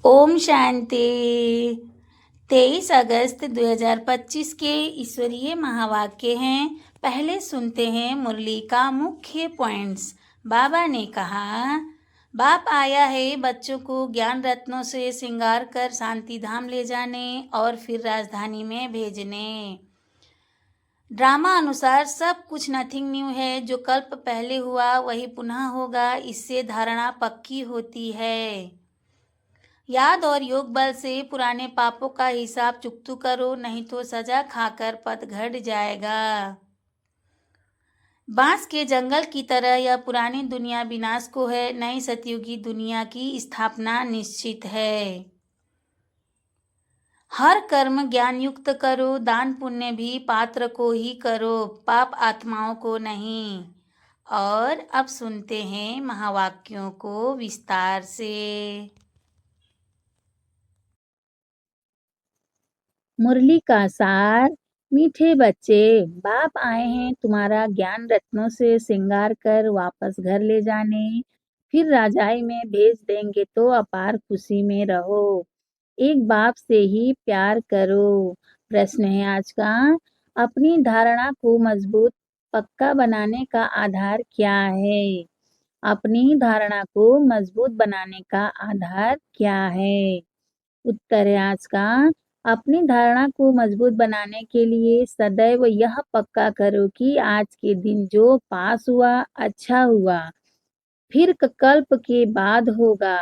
ओम शांति। 23 अगस्त 2025 के ईश्वरीय महावाक्य हैं। पहले सुनते हैं मुरली का मुख्य पॉइंट्स। बाबा ने कहा, बाप आया है बच्चों को ज्ञान रत्नों से श्रृंगार कर शांति धाम ले जाने और फिर राजधानी में भेजने। ड्रामा अनुसार सब कुछ नथिंग न्यू है। जो कल्प पहले हुआ वही पुनः होगा। इससे धारणा पक्की होती है। याद और योग बल से पुराने पापों का हिसाब चुकतू करो, नहीं तो सजा खाकर पद घट जाएगा। बांस के जंगल की तरह यह पुरानी दुनिया विनाश को है। नई सतयुगी दुनिया की स्थापना निश्चित है। हर कर्म ज्ञान युक्त करो। दान पुण्य भी पात्र को ही करो, पाप आत्माओं को नहीं। और अब सुनते हैं महावाक्यों को विस्तार से। मुरली का सार। मीठे बच्चे, बाप आए हैं तुम्हारा ज्ञान रत्नों से श्रृंगार कर वापस घर ले जाने, फिर राजाई में भेज देंगे तो अपार खुशी में रहो। एक बाप से ही प्यार करो। प्रश्न है आज का, अपनी धारणा को मजबूत पक्का बनाने का आधार क्या है? अपनी धारणा को मजबूत बनाने का आधार क्या है? उत्तर है आज का, अपनी धारणा को मजबूत बनाने के लिए सदैव यह पक्का करो कि आज के दिन जो पास हुआ अच्छा हुआ, फिर कल्प के बाद होगा।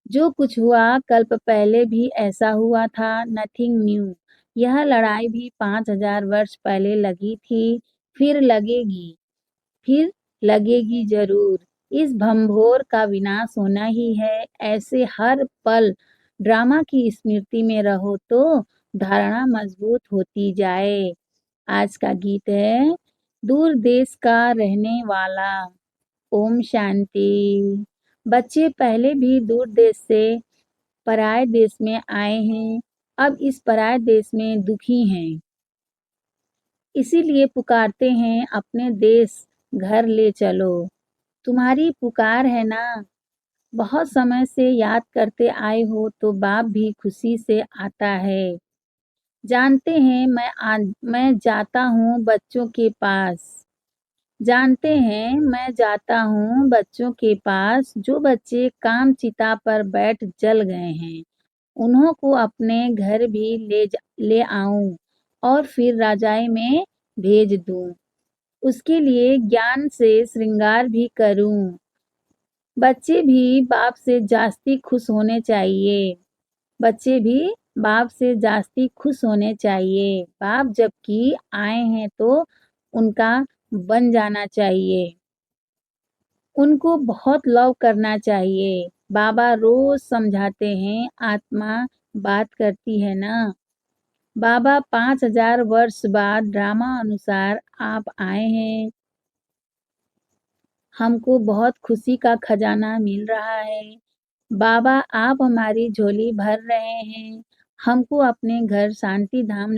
जो कुछ हुआ कल्प पहले भी ऐसा हुआ था, नथिंग न्यू। यह लड़ाई भी 5000 वर्ष पहले लगी थी, फिर लगेगी जरूर। इस भंभोर का विनाश होना ही है। ऐसे हर पल ड्रामा की स्मृति में रहो तो धारणा मजबूत होती जाए। आज का गीत है, दूर देश का रहने वाला। ओम शांति। बच्चे पहले भी दूर देश से पराये देश में आए हैं, अब इस पराये देश में दुखी हैं। इसीलिए पुकारते हैं अपने देश घर ले चलो। तुम्हारी पुकार है ना, बहुत समय से याद करते आए हो तो बाप भी खुशी से आता है। जानते हैं मैं जाता हूँ बच्चों के पास। जानते हैं मैं जाता हूँ बच्चों के पास, जो बच्चे काम चिता पर बैठ जल गए हैं। उन्हों को अपने घर भी ले आऊं और फिर राजाई में भेज दूं। उसके लिए ज्ञान से श्रृंगार भी करूं। बच्चे भी बाप से जास्ती खुश होने चाहिए। बच्चे भी बाप से जास्ती खुश होने चाहिए। बाप जबकि आए हैं तो उनका बन जाना चाहिए। उनको बहुत लव करना चाहिए। बाबा रोज समझाते हैं, आत्मा बात करती है ना। बाबा 5000 वर्ष बाद ड्रामा अनुसार आप आए हैं। हमको बहुत खुशी का खजाना मिल रहा है। बाबा आप हमारी झोली भर रहे हैं। हमको अपने घर शांति धाम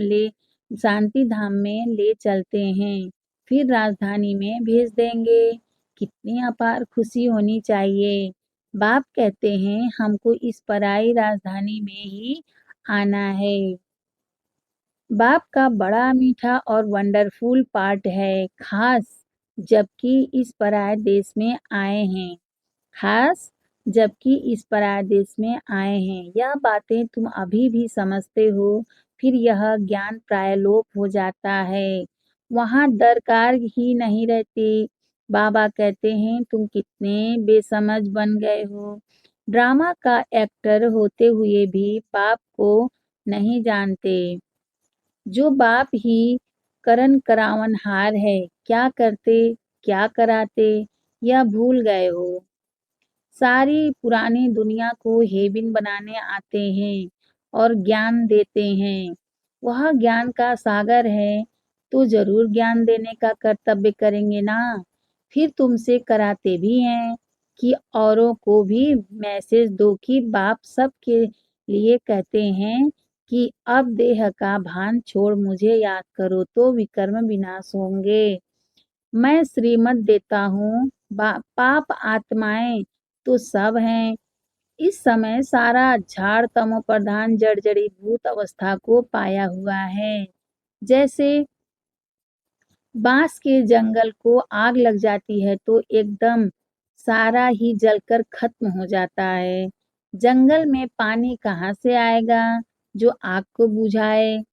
में ले चलते हैं, फिर राजधानी में भेज देंगे। कितनी अपार खुशी होनी चाहिए। बाप कहते हैं हमको इस पराई राजधानी में ही आना है। बाप का बड़ा मीठा और वंडरफुल पार्ट है, खास जबकि इस पराये देश में आए हैं। खास जबकि इस पराये देश में आए हैं। यह बातें तुम अभी भी समझते हो, फिर यह ज्ञान प्रायलोप हो जाता है। वहाँ दरकार ही नहीं रहती। बाबा कहते हैं तुम कितने बेसमझ बन गए हो। ड्रामा का एक्टर होते हुए भी बाप को नहीं जानते। जो बाप ही करन करावनहार है, क्या करते क्या कराते यह भूल गए हो। सारी पुरानी दुनिया को हेबिन बनाने आते हैं और ज्ञान देते हैं। वह ज्ञान का सागर है तो जरूर ज्ञान देने का कर्तव्य करेंगे ना। फिर तुमसे कराते भी हैं कि औरों को भी मैसेज दो कि बाप सबके लिए कहते हैं कि अब देह का भान छोड़ मुझे याद करो तो विकर्म विनाश होंगे। मैं श्रीमत देता हूँ, पाप आत्माएं तो सब हैं, इस समय सारा झाड़ तमोप्रधान जर्जरीभूत अवस्था को पाया हुआ है। जैसे बांस के जंगल को आग लग जाती है तो एकदम सारा ही जलकर खत्म हो जाता है। जंगल में पानी कहाँ से आएगा जो आग को बुझाए?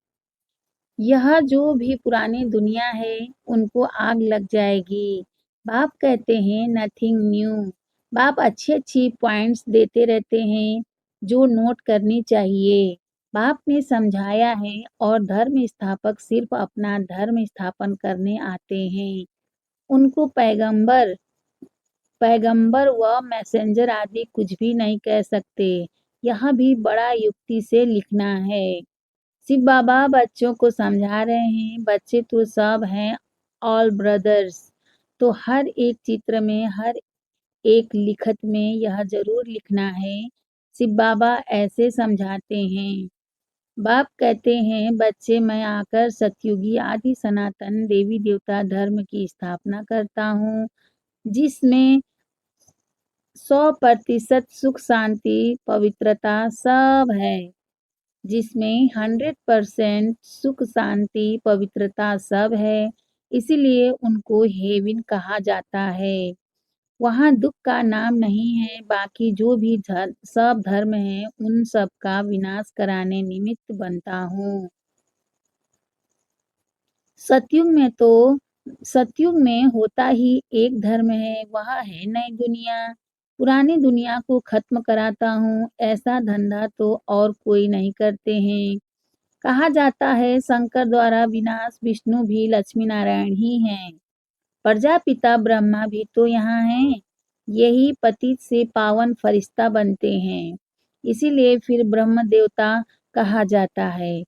यह जो भी पुरानी दुनिया है उनको आग लग जाएगी। बाप कहते हैं नथिंग न्यू। बाप अच्छी-अच्छी पॉइंट्स देते रहते हैं जो नोट करनी चाहिए। बाप ने समझाया है और धर्म स्थापक सिर्फ अपना धर्म स्थापन करने आते हैं। उनको पैगंबर पैगंबर व मैसेंजर आदि कुछ भी नहीं कह सकते। यह भी बड़ा युक्ति से लिखना है। शिव बाबा बच्चों को समझा रहे हैं, बच्चे तो सब हैं ऑल ब्रदर्स। तो हर एक चित्र में, हर एक लिखत में यह ज़रूर लिखना है। शिव बाबा ऐसे समझाते हैं। बाप कहते हैं बच्चे मैं आकर सतयुगी आदि सनातन देवी देवता धर्म की स्थापना करता हूँ, जिसमें 100% सुख शांति पवित्रता सब है। जिसमें 100% सुख शांति पवित्रता सब है, इसीलिए उनको हेवन कहा जाता है। वहाँ दुख का नाम नहीं है, बाकी जो भी सब धर्म है उन सब का विनाश कराने निमित्त बनता हूँ। सतयुग में होता ही एक धर्म है, वह है नई दुनिया। पुरानी दुनिया को खत्म कराता हूँ, ऐसा धंधा तो और कोई नहीं करते हैं। कहा जाता है शंकर द्वारा विनाश विष्णु भी लक्ष्मी नारायण ही हैं। प्रजापिता ब्रह्मा भी तो यहाँ हैं। यही पतित से पावन फरिश्ता बनते हैं। इसीलिए फिर ब्रह्म देवता कहा जाता है,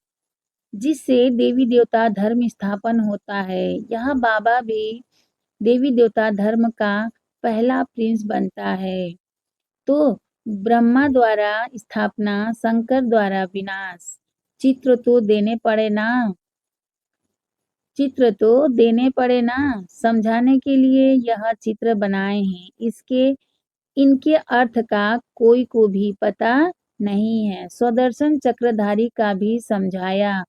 जिससे देवी देवता धर्म स्थापन होता है। यह बाबा भी देवी देवता धर्म का पहला प्रिंस बनता है। तो ब्रह्मा द्वारा स्थापना, शंकर द्वारा विनाश। चित्र तो देने पड़े ना। समझाने के लिए यह चित्र बनाए हैं। इनके अर्थ का कोई को भी पता नहीं है। स्वदर्शन चक्रधारी का भी समझाया।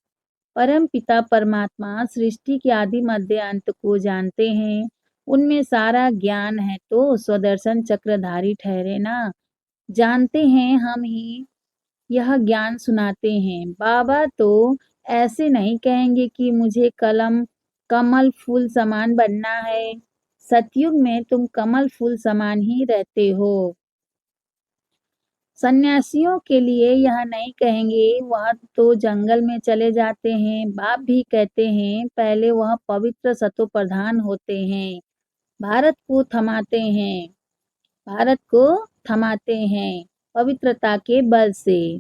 परम पिता परमात्मा सृष्टि के आदि मध्य अंत को जानते हैं। उनमें सारा ज्ञान है तो स्वदर्शन चक्रधारी ठहरे ना। जानते हैं हम ही यह ज्ञान सुनाते हैं। बाबा तो ऐसे नहीं कहेंगे कि मुझे कमल फूल समान बनना है। सतयुग में तुम कमल फूल समान ही रहते हो। सन्यासियों के लिए यह नहीं कहेंगे, वह तो जंगल में चले जाते हैं। बाप भी कहते हैं पहले वह पवित्र सतोप्रधान होते हैं। भारत को थमाते हैं पवित्रता के बल से।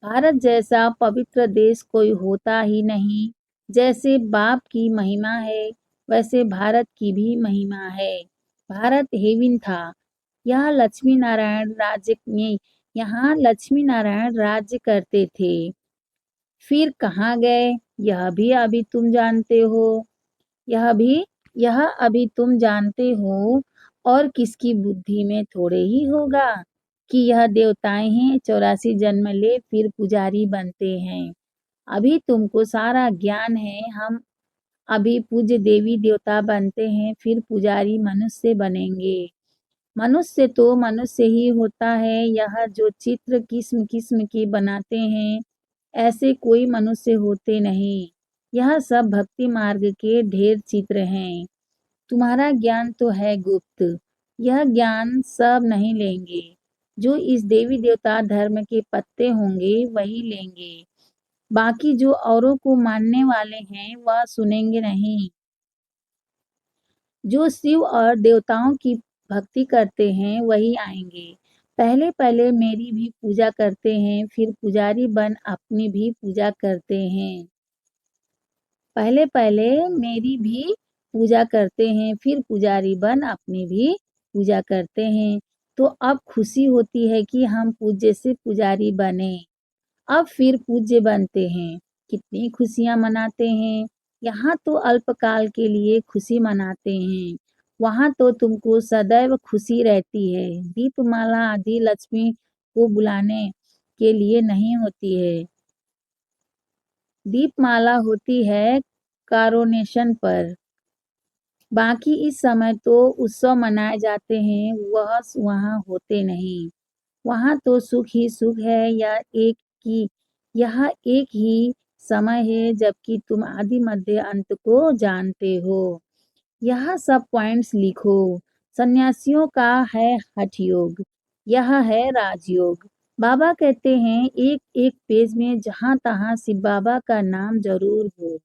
भारत जैसा पवित्र देश कोई होता ही नहीं। जैसे बाप की महिमा है, वैसे भारत की भी महिमा है। भारत हेवन था। यहाँ लक्ष्मी नारायण राज्य करते थे। फिर कहाँ गए यह भी अभी तुम जानते हो। यह अभी तुम जानते हो और किसकी बुद्धि में थोड़े ही होगा कि यह देवताएं हैं, 84 जन्म ले फिर पुजारी बनते हैं। अभी तुमको सारा ज्ञान है। हम अभी पूज्य देवी देवता बनते हैं, फिर पुजारी मनुष्य बनेंगे। मनुष्य तो मनुष्य ही होता है। यह जो चित्र किस्म किस्म की बनाते हैं, ऐसे कोई मनुष्य होते नहीं। यह सब भक्ति मार्ग के ढेर चित्र हैं। तुम्हारा ज्ञान तो है गुप्त। यह ज्ञान सब नहीं लेंगे। जो इस देवी देवता धर्म के पत्ते होंगे वही लेंगे। बाकी जो औरों को मानने वाले हैं वह सुनेंगे नहीं। जो शिव और देवताओं की भक्ति करते हैं वही आएंगे। पहले पहले मेरी भी पूजा करते हैं, फिर पुजारी बन अपनी भी पूजा करते हैं। पहले पहले मेरी भी पूजा करते हैं, फिर पुजारी बन अपनी भी पूजा करते हैं। तो अब खुशी होती है कि हम पूज्य से पुजारी बने। अब फिर पूज्य बनते हैं। कितनी खुशियाँ मनाते हैं। यहाँ तो अल्पकाल के लिए खुशी मनाते हैं। वहाँ तो तुमको सदैव खुशी रहती है। दीपमाला आदि लक्ष्मी को बुलाने के लिए नहीं होती है। दीपमाला होती है कारोनेशन पर। बाकी इस समय तो उत्सव मनाए जाते हैं, वह वहाँ होते नहीं। वहाँ तो सुख ही सुख है। यह एक ही समय है जबकि तुम आदि मध्य अंत को जानते हो। यह सब पॉइंट्स लिखो। सन्यासियों का है हठ योग, यह है राजयोग। बाबा कहते हैं एक एक पेज में जहाँ तहाँ शिव बाबा का नाम जरूर हो।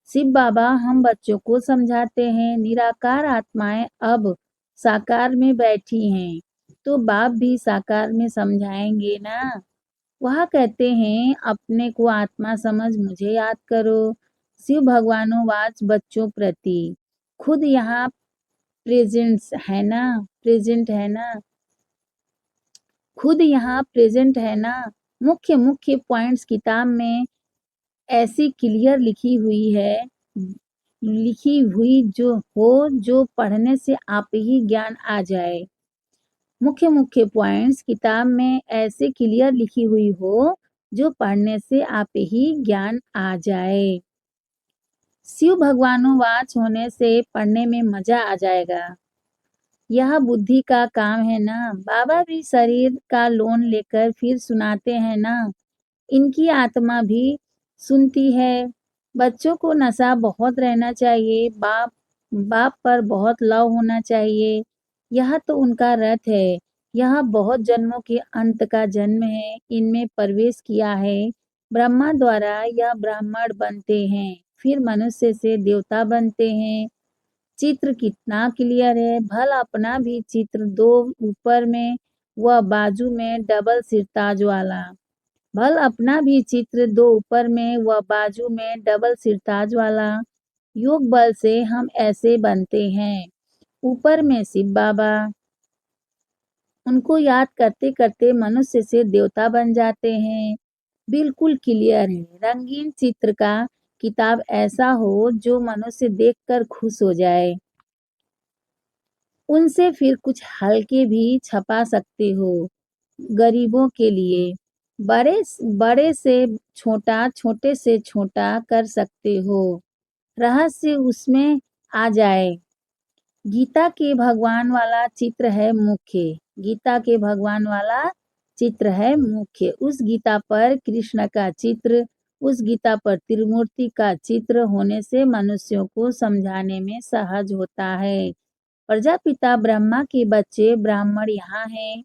शिव बाबा हम बच्चों को समझाते हैं निराकार आत्माएं अब साकार में बैठी हैं, तो बाप भी साकार में समझाएंगे ना। वह कहते हैं अपने को आत्मा समझ मुझे याद करो। शिव भगवानोवाच बच्चों प्रति खुद यहाँ प्रेजेंट है ना, खुद यहाँ प्रेजेंट है ना। मुख्य मुख्य पॉइंट्स किताब में ऐसी क्लियर लिखी हुई जो पढ़ने से आप ही ज्ञान आ जाए। मुख्य मुख्य पॉइंट्स किताब में ऐसे क्लियर लिखी हुई हो जो पढ़ने से आप ही ज्ञान आ जाए। शिव भगवानोवाच होने से पढ़ने में मजा आ जाएगा। यह बुद्धि का काम है ना। बाबा भी शरीर का लोन लेकर फिर सुनाते हैं ना। इनकी आत्मा भी सुनती है। बच्चों को नशा बहुत रहना चाहिए, बाप पर बहुत लव होना चाहिए। यह तो उनका रथ है। यह बहुत जन्मों के अंत का जन्म है, इनमें प्रवेश किया है। ब्रह्मा द्वारा यह ब्राह्मण बनते हैं, फिर मनुष्य से देवता बनते हैं। चित्र कितना क्लियर है। भल अपना भी चित्र, दो ऊपर में व बाजू में डबल सिरताज वाला। भल अपना भी चित्र, दो ऊपर में व बाजू में डबल सिरताज वाला। योग बल से हम ऐसे बनते हैं। ऊपर में शिव बाबा, उनको याद करते करते मनुष्य से देवता बन जाते हैं। बिल्कुल क्लियर है। रंगीन चित्र का किताब ऐसा हो जो मनुष्य देखकर खुश हो जाए। उनसे फिर कुछ हल्के भी छपा सकते हो गरीबों के लिए। बड़े से छोटा, छोटे से छोटा कर सकते हो। रहस्य उसमें आ जाए। गीता के भगवान वाला चित्र है मुख्य। गीता के भगवान वाला चित्र है मुख्य। उस गीता पर कृष्ण का चित्र, उस गीता पर त्रिमूर्ति का चित्र होने से मनुष्यों को समझाने में सहज होता है। प्रजापिता ब्रह्मा के बच्चे ब्राह्मण यहाँ हैं।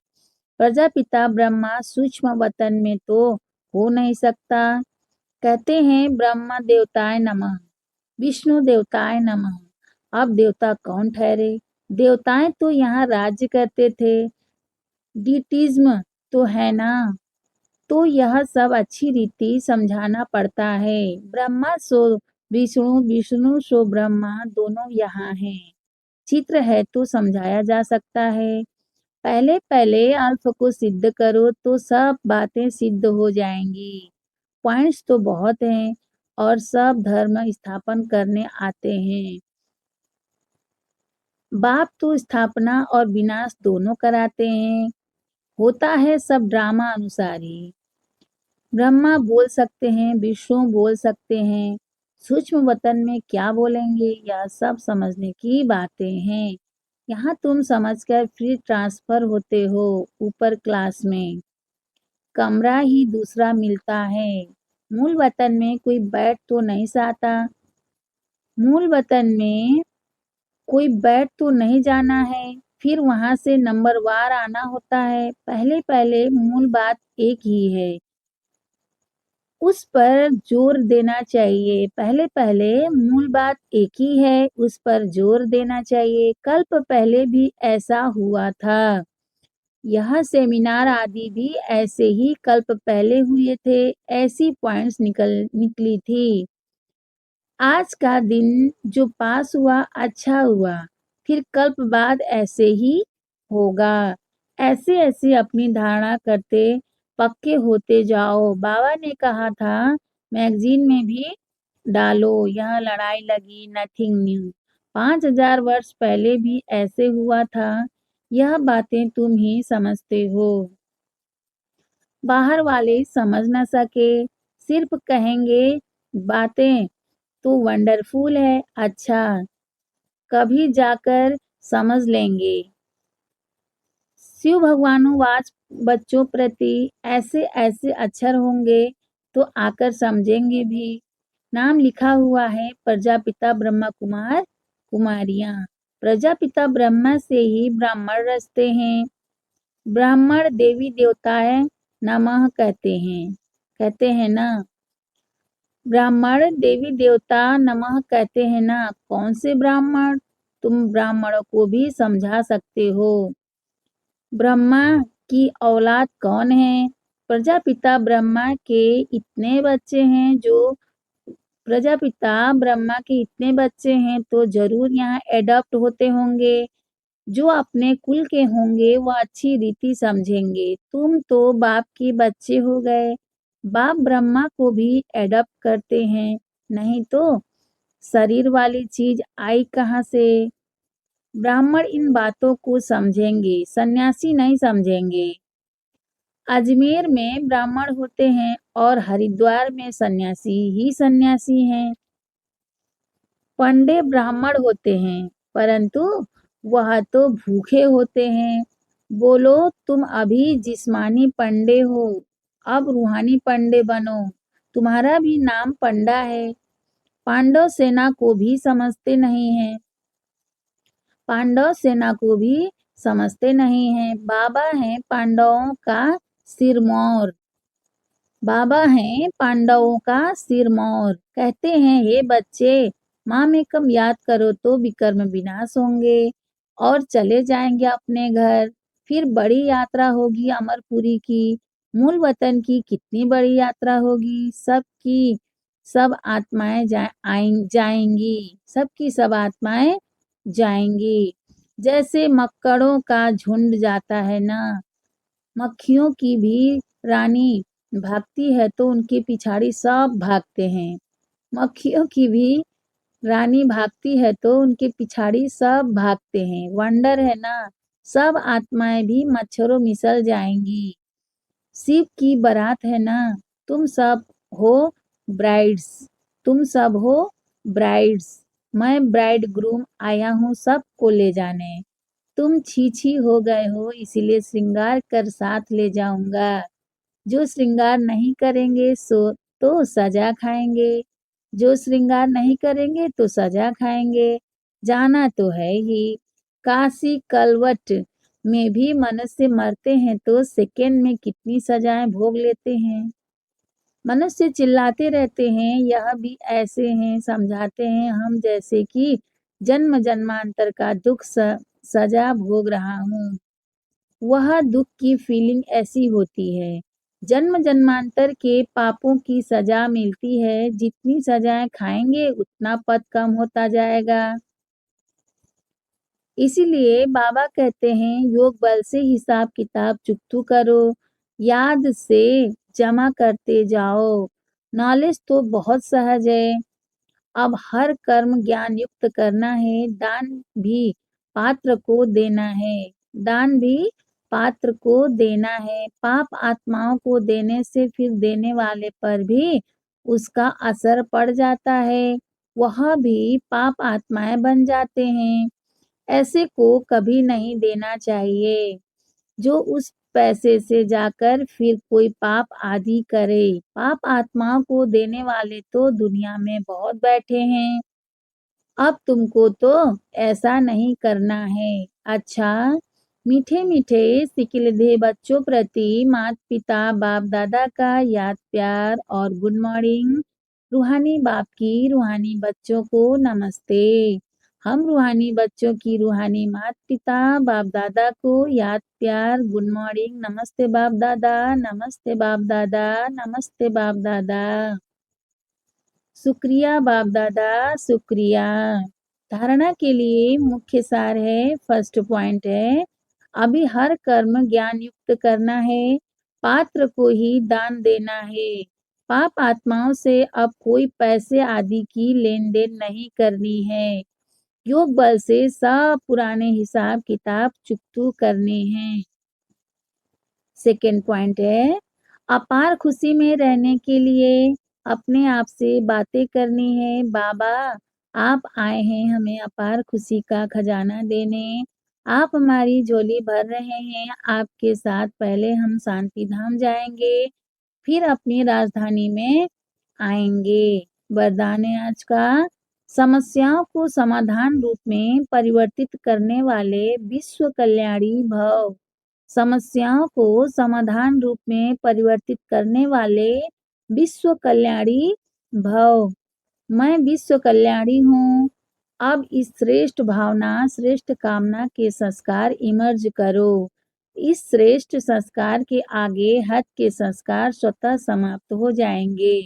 प्रजापिता ब्रह्मा सूक्ष्म वतन में तो हो नहीं सकता। कहते हैं ब्रह्मा देवताय नमः, विष्णु देवताय नमः। अब देवता कौन ठहरे? देवताएं तो यहाँ राज्य करते थे। डिटिज्म तो है ना। तो यह सब अच्छी रीति समझाना पड़ता है। ब्रह्मा सो विष्णु, विष्णु सो ब्रह्मा, दोनों यहाँ हैं। चित्र है तो समझाया जा सकता है। पहले पहले अल्फ को सिद्ध करो तो सब बातें सिद्ध हो जाएंगी। पॉइंट्स तो बहुत हैं और सब धर्म स्थापन करने आते हैं। बाप तो स्थापना और विनाश दोनों कराते हैं। होता है सब ड्रामा अनुसार ही। ब्रह्मा बोल सकते हैं, विष्णु बोल सकते हैं। सूक्ष्म वतन में क्या बोलेंगे, यह सब समझने की बातें हैं। यहाँ तुम समझकर फिर ट्रांसफर होते हो ऊपर क्लास में। कमरा ही दूसरा मिलता है। मूल वतन में कोई बैठ तो नहीं जाता। मूल वतन में कोई बैठ तो नहीं जाना है, फिर वहां से नंबरवार आना होता है। पहले पहले मूल बात एक ही है, उस पर जोर देना चाहिए। पहले पहले मूल बात एक ही है, उस पर जोर देना चाहिए। कल्प पहले भी ऐसा हुआ था। यह सेमिनार आदि भी ऐसे ही कल्प पहले हुए थे। ऐसी पॉइंट्स निकली थी। आज का दिन जो पास हुआ अच्छा हुआ, फिर कल्प बाद ऐसे ही होगा। ऐसे ऐसे अपनी धारणा करते पक्के होते जाओ। बाबा ने कहा था मैगजीन में भी डालो, यह लड़ाई लगी नथिंग न्यू। 5000 वर्ष पहले भी ऐसे हुआ था। यह बातें तुम ही समझते हो। बाहर वाले समझ न सके, सिर्फ कहेंगे बातें तो वंडरफुल है, अच्छा कभी जाकर समझ लेंगे। शिव भगवानुवाच बच्चों प्रति ऐसे ऐसे अक्षर होंगे तो आकर समझेंगे भी। नाम लिखा हुआ है प्रजापिता ब्रह्मा कुमार कुमारियां। प्रजापिता ब्रह्मा से ही ब्राह्मण रचते हैं। ब्राह्मण देवी देवताएं नमः कहते हैं ना। ब्राह्मण देवी देवता नमः कहते हैं ना। कौन से ब्राह्मण? तुम ब्राह्मणों को भी समझा सकते हो। ब्रह्मा की औलाद कौन है? प्रजापिता ब्रह्मा के इतने बच्चे हैं तो जरूर यहाँ एडॉप्ट होते होंगे। जो अपने कुल के होंगे वह अच्छी रीति समझेंगे। तुम तो बाप के बच्चे हो गए। बाप ब्रह्मा को भी एडॉप्ट करते हैं, नहीं तो शरीर वाली चीज आई कहाँ से? ब्राह्मण इन बातों को समझेंगे, सन्यासी नहीं समझेंगे। अजमेर में ब्राह्मण होते हैं और हरिद्वार में सन्यासी ही सन्यासी हैं। पंडे ब्राह्मण होते हैं, परंतु वह तो भूखे होते हैं। बोलो तुम अभी जिस्मानी पंडे हो, अब रूहानी पंडे बनो। तुम्हारा भी नाम पंडा है। पांडव सेना को भी समझते नहीं हैं। बाबा हैं पांडवों का सिरमौर। कहते हैं हे बच्चे, माम एकम याद करो तो विकर्म विनाश होंगे और चले जाएंगे अपने घर। फिर बड़ी यात्रा होगी अमरपुरी की। मूल वतन की कितनी बड़ी यात्रा होगी। सबकी सब आत्माएं जाएंगी। जैसे मक्कड़ों का झुंड जाता है ना। मक्खियों की भी रानी भागती है तो उनके पिछाड़ी सब भागते हैं। मक्खियों की भी रानी भागती है तो उनके पिछाड़ी सब भागते हैं। वंडर है ना। सब आत्माएं भी मच्छरों मिसल जाएंगी। शिव की बारात है ना। तुम सब हो ब्राइड्स। मैं ब्राइड ग्रूम आया हूँ सबको ले जाने। तुम छी हो गए हो, इसीलिए श्रृंगार कर साथ ले जाऊंगा। जो श्रृंगार नहीं करेंगे तो सजा खाएंगे। जाना तो है ही। काशी कलवट में भी मनुष्य मरते हैं तो सेकंड में कितनी सजाएं भोग लेते हैं। मनुष्य चिल्लाते रहते हैं, यह भी ऐसे हैं, समझाते हैं हम जैसे कि जन्म जन्मांतर का दुख सजा भोग रहा हूँ। वह दुख की फीलिंग ऐसी होती है। जन्म जन्मांतर के पापों की सजा मिलती है। जितनी सजाएं खाएंगे उतना पद कम होता जाएगा। इसीलिए बाबा कहते हैं योग बल से हिसाब किताब चुकतू करो, याद से जमा करते जाओ। नॉलेज तो बहुत सहज है। अब हर कर्म ज्ञान युक्त करना है। दान भी पात्र को देना है। पाप आत्माओं को देने से फिर देने वाले पर भी उसका असर पड़ जाता है। वह भी पाप आत्माएं बन जाते हैं। ऐसे को कभी नहीं देना चाहिए जो उस पैसे से जाकर फिर कोई पाप आदि करे। पाप आत्माओं को देने वाले तो दुनिया में बहुत बैठे हैं। अब तुमको तो ऐसा नहीं करना है। अच्छा, मीठे मीठे सिकिलधे बच्चों प्रति माता पिता बाप दादा का याद प्यार और गुड मॉर्निंग। रूहानी बाप की रूहानी बच्चों को नमस्ते। हम रूहानी बच्चों की रूहानी माता पिता बाप दादा को याद प्यार गुड मॉर्निंग। नमस्ते बाप दादा, नमस्ते बाप दादा, नमस्ते बाप दादा। शुक्रिया बाप दादा, शुक्रिया। धारणा के लिए मुख्य सार है, फर्स्ट पॉइंट है, अभी हर कर्म ज्ञान युक्त करना है। पात्र को ही दान देना है। पाप आत्माओं से अब कोई पैसे आदि की लेन देन नहीं करनी है। योग बल से सब पुराने हिसाब किताब चुकतू करने हैं। सेकेंड पॉइंट है, अपार खुशी में रहने के लिए अपने आप से बातें करनी है। बाबा, आप आए हैं हमें अपार खुशी का खजाना देने। आप हमारी झोली भर रहे हैं। आपके साथ पहले हम शांति धाम जाएंगे, फिर अपनी राजधानी में आएंगे। वरदान है आज का, समस्याओं को समाधान रूप में परिवर्तित करने वाले विश्व कल्याणी भव। समस्याओं को समाधान रूप में परिवर्तित करने वाले विश्व कल्याणी भव। मैं विश्व कल्याणी हूँ। अब इस श्रेष्ठ भावना, श्रेष्ठ कामना के संस्कार इमर्ज करो। इस श्रेष्ठ संस्कार के आगे हट के संस्कार स्वतः समाप्त हो जाएंगे।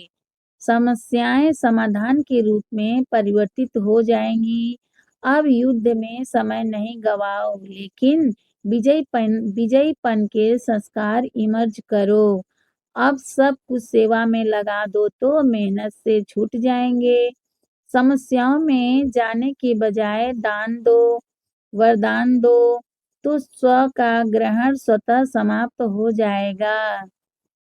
समस्याएं समाधान के रूप में परिवर्तित हो जाएंगी। अब युद्ध में समय नहीं गवाओ, लेकिन विजयीपन के संस्कार इमर्ज करो। अब सब कुछ सेवा में लगा दो तो मेहनत से छूट जाएंगे। समस्याओं में जाने के बजाय दान दो, वरदान दो, तो स्व का ग्रहण स्वतः समाप्त हो जाएगा।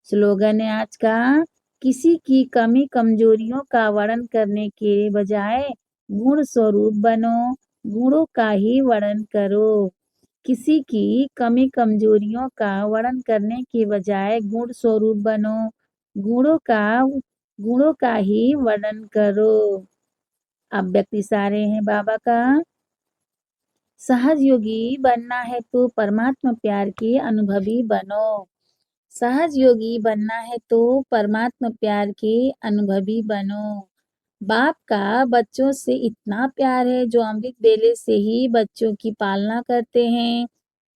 स्लोगन है आज का, किसी की कमी कमजोरियों का वर्णन करने के बजाय गुण स्वरूप बनो, गुणों का ही वर्णन करो। किसी की कमी कमजोरियों का वर्णन करने के बजाय गुण स्वरूप बनो, गुणों का ही वर्णन करो। अब व्यक्ति सारे हैं बाबा का, सहज योगी बनना है तो परमात्मा प्यार के अनुभवी बनो। सहज योगी बनना है तो परमात्मा प्यार के अनुभवी बनो। बाप का बच्चों से इतना प्यार है जो अमृत वेले से ही बच्चों की पालना करते हैं।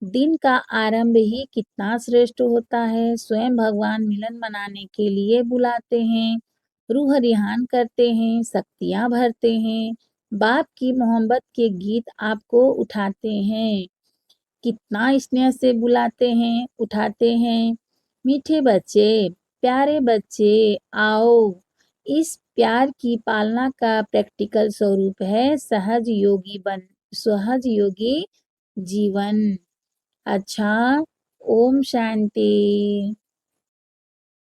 दिन का आरंभ ही कितना श्रेष्ठ होता है। स्वयं भगवान मिलन मनाने के लिए बुलाते हैं, रूह रिहान करते हैं, शक्तियां भरते हैं। बाप की मोहब्बत के गीत आपको उठाते हैं। कितना स्नेह से बुलाते हैं, उठाते हैं। मीठे बच्चे, प्यारे बच्चे, आओ। इस प्यार की पालना का प्रैक्टिकल स्वरूप है सहज योगी जीवन। अच्छा, ओम शांति।